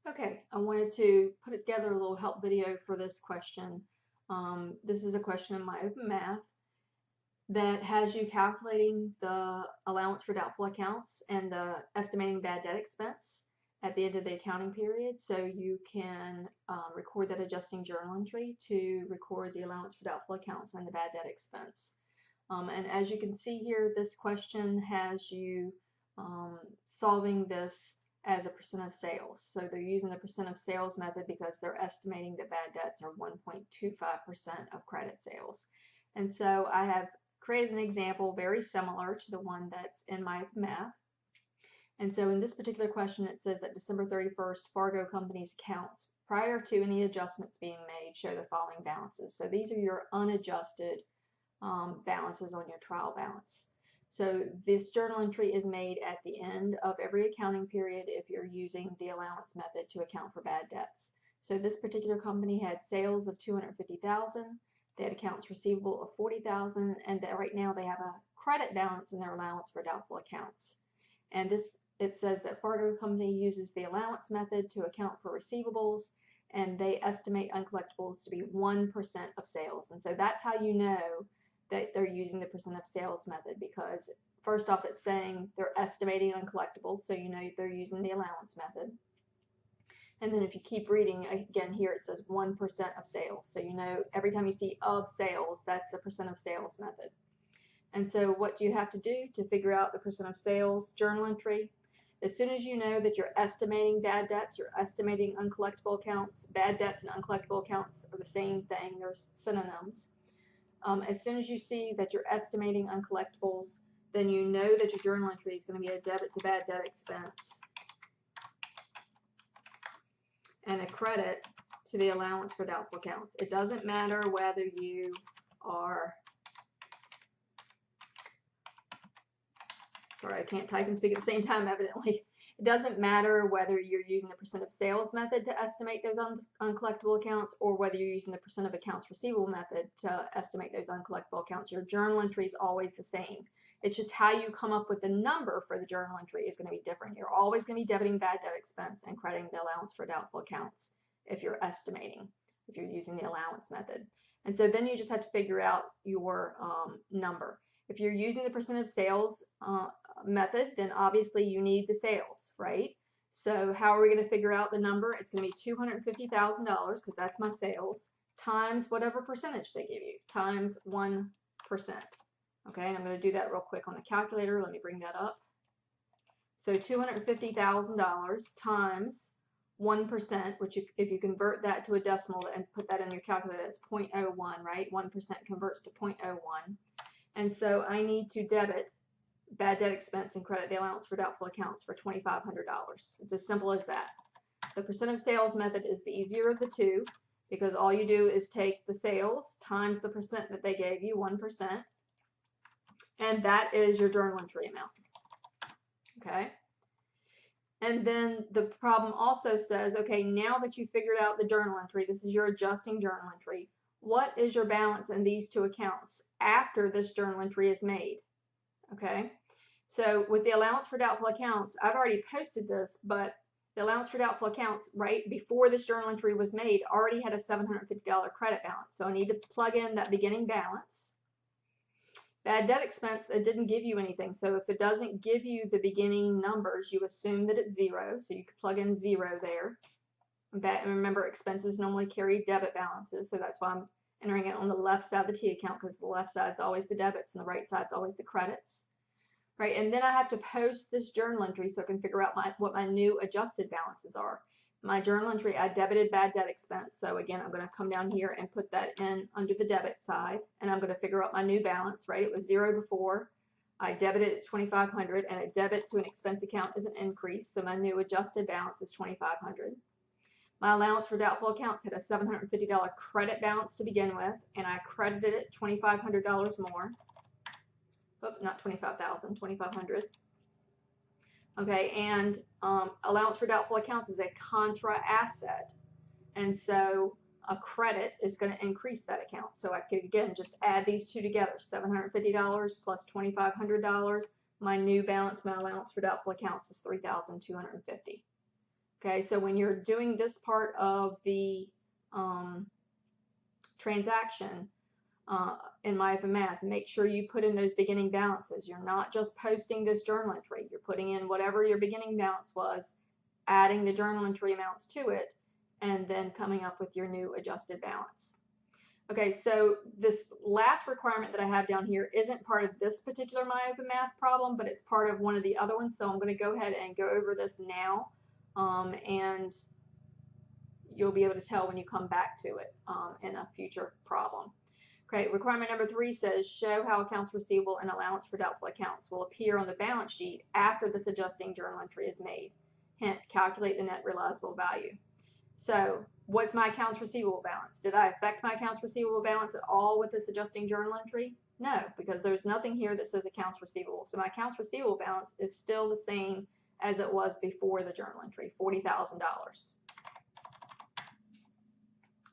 Okay, I wanted to put together a little help video for this question. This is a question in my open math that has you calculating the allowance for doubtful accounts and the estimating bad debt expense at the end of the accounting period, so you can record that adjusting journal entry to record the allowance for doubtful accounts and the bad debt expense. And as you can see here, this question has you solving this as a percent of sales. So they're using the percent of sales method because they're estimating that bad debts are 1.25% of credit sales. And so I have created an example very similar to the one that's in my math. And so in this particular question, it says that December 31st, Fargo Company's accounts prior to any adjustments being made show the following balances. So these are your unadjusted balances on your trial balance. So this journal entry is made at the end of every accounting period if you're using the allowance method to account for bad debts. So this particular company had sales of $250,000, they had accounts receivable of $40,000, and right now they have a credit balance in their allowance for doubtful accounts. And it says that Fargo Company uses the allowance method to account for receivables, and they estimate uncollectibles to be 1% of sales. And so that's how you know that they're using the percent of sales method, because first off, it's saying they're estimating uncollectibles, so you know they're using the allowance method. And then if you keep reading, again, here it says 1% of sales, so you know every time you see of sales, that's the percent of sales method. And so what do you have to do to figure out the percent of sales journal entry? As soon as you know that you're estimating bad debts, you're estimating uncollectible accounts. Bad debts and uncollectible accounts are the same thing, they're synonyms. As soon as you see that you're estimating uncollectibles, then you know that your journal entry is going to be a debit to bad debt expense and a credit to the allowance for doubtful accounts. It doesn't matter whether you are, sorry, I can't type and speak at the same time, evidently. It doesn't matter whether you're using the percent of sales method to estimate those uncollectible accounts or whether you're using the percent of accounts receivable method to estimate those uncollectible accounts. Your journal entry is always the same. It's just how you come up with the number for the journal entry is going to be different. You're always going to be debiting bad debt expense and crediting the allowance for doubtful accounts if you're estimating, if you're using the allowance method. And so then you just have to figure out your number. If you're using the percent of sales method, then obviously you need the sales, right? So how are we going to figure out the number? It's going to be $250,000 because that's my sales times whatever percentage they give you times 1%. Okay, and I'm going to do that real quick on the calculator. Let me bring that up. So $250,000 times 1%, which if you convert that to a decimal and put that in your calculator, that's 0.01, right? 1% converts to 0.01. And so I need to debit bad debt expense and credit the allowance for doubtful accounts for $2,500. It's as simple as that. The percent of sales method is the easier of the two because all you do is take the sales times the percent that they gave you, 1%, and that is your journal entry amount. Okay? And then the problem also says, okay, now that you figured out the journal entry, this is your adjusting journal entry, what is your balance in these two accounts after this journal entry is made? Okay, so with the allowance for doubtful accounts, I've already posted this, but the allowance for doubtful accounts right before this journal entry was made already had a $750 credit balance. So I need to plug in that beginning balance. Bad debt expense, it didn't give you anything. So if it doesn't give you the beginning numbers, you assume that it's zero. So you could plug in zero there. And remember, expenses normally carry debit balances. So that's why I'm entering it on the left side of the T account, because the left side is always the debits and the right side is always the credits. Right, and then I have to post this journal entry so I can figure out what my new adjusted balances are. My journal entry, I debited bad debt expense. So again, I'm going to come down here and put that in under the debit side, and I'm going to figure out my new balance. Right, it was zero before. I debited at $2,500, and a debit to an expense account is an increase. So my new adjusted balance is $2,500. My allowance for doubtful accounts had a $750 credit balance to begin with, and I credited it $2,500 more. Oh, not 25,000, 2,500. Okay, and allowance for doubtful accounts is a contra asset, and so a credit is going to increase that account. So I could again just add these two together: $750 plus $2,500. My new balance, my allowance for doubtful accounts, is $3,250. Okay, so when you're doing this part of the transaction in My Open Math, make sure you put in those beginning balances. You're not just posting this journal entry. You're putting in whatever your beginning balance was, adding the journal entry amounts to it, and then coming up with your new adjusted balance. Okay, so this last requirement that I have down here isn't part of this particular My Open Math problem, but it's part of one of the other ones. So I'm going to go ahead and go over this now, and you'll be able to tell when you come back to it in a future problem. Okay, requirement number 3 says show how accounts receivable and allowance for doubtful accounts will appear on the balance sheet after this adjusting journal entry is made. Hint, calculate the net realizable value. So what's my accounts receivable balance? Did I affect my accounts receivable balance at all with this adjusting journal entry? No, because there's nothing here that says accounts receivable. So my accounts receivable balance is still the same as it was before the journal entry, $40,000.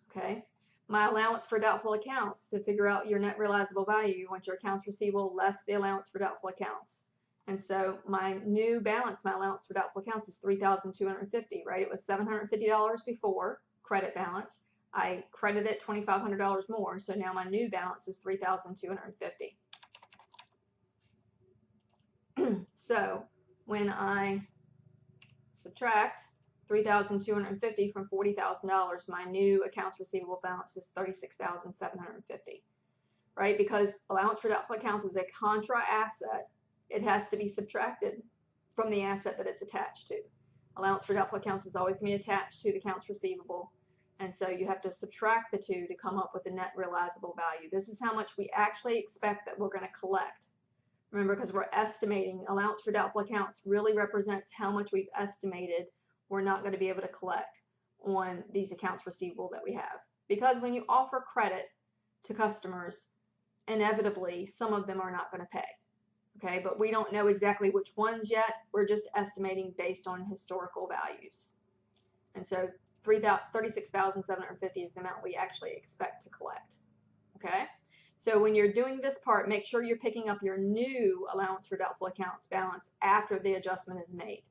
Okay, my allowance for doubtful accounts, to figure out your net realizable value, you want your accounts receivable less the allowance for doubtful accounts. And so my new balance, my allowance for doubtful accounts, is $3,250, right? It was $750 before, credit balance. I credited $2,500 more, so now my new balance is $3,250. So when I subtract $3,250 from $40,000, my new accounts receivable balance is $36,750, right? Because allowance for doubtful accounts is a contra asset, it has to be subtracted from the asset that it's attached to. Allowance for doubtful accounts is always going to be attached to the accounts receivable, and so you have to subtract the two to come up with the net realizable value. This is how much we actually expect that we're going to collect. Remember, because we're estimating, allowance for doubtful accounts really represents how much we've estimated we're not going to be able to collect on these accounts receivable that we have. Because when you offer credit to customers, inevitably some of them are not going to pay. Okay, but we don't know exactly which ones yet. We're just estimating based on historical values. And so $36,750 is the amount we actually expect to collect. Okay, so when you're doing this part, make sure you're picking up your new allowance for doubtful accounts balance after the adjustment is made.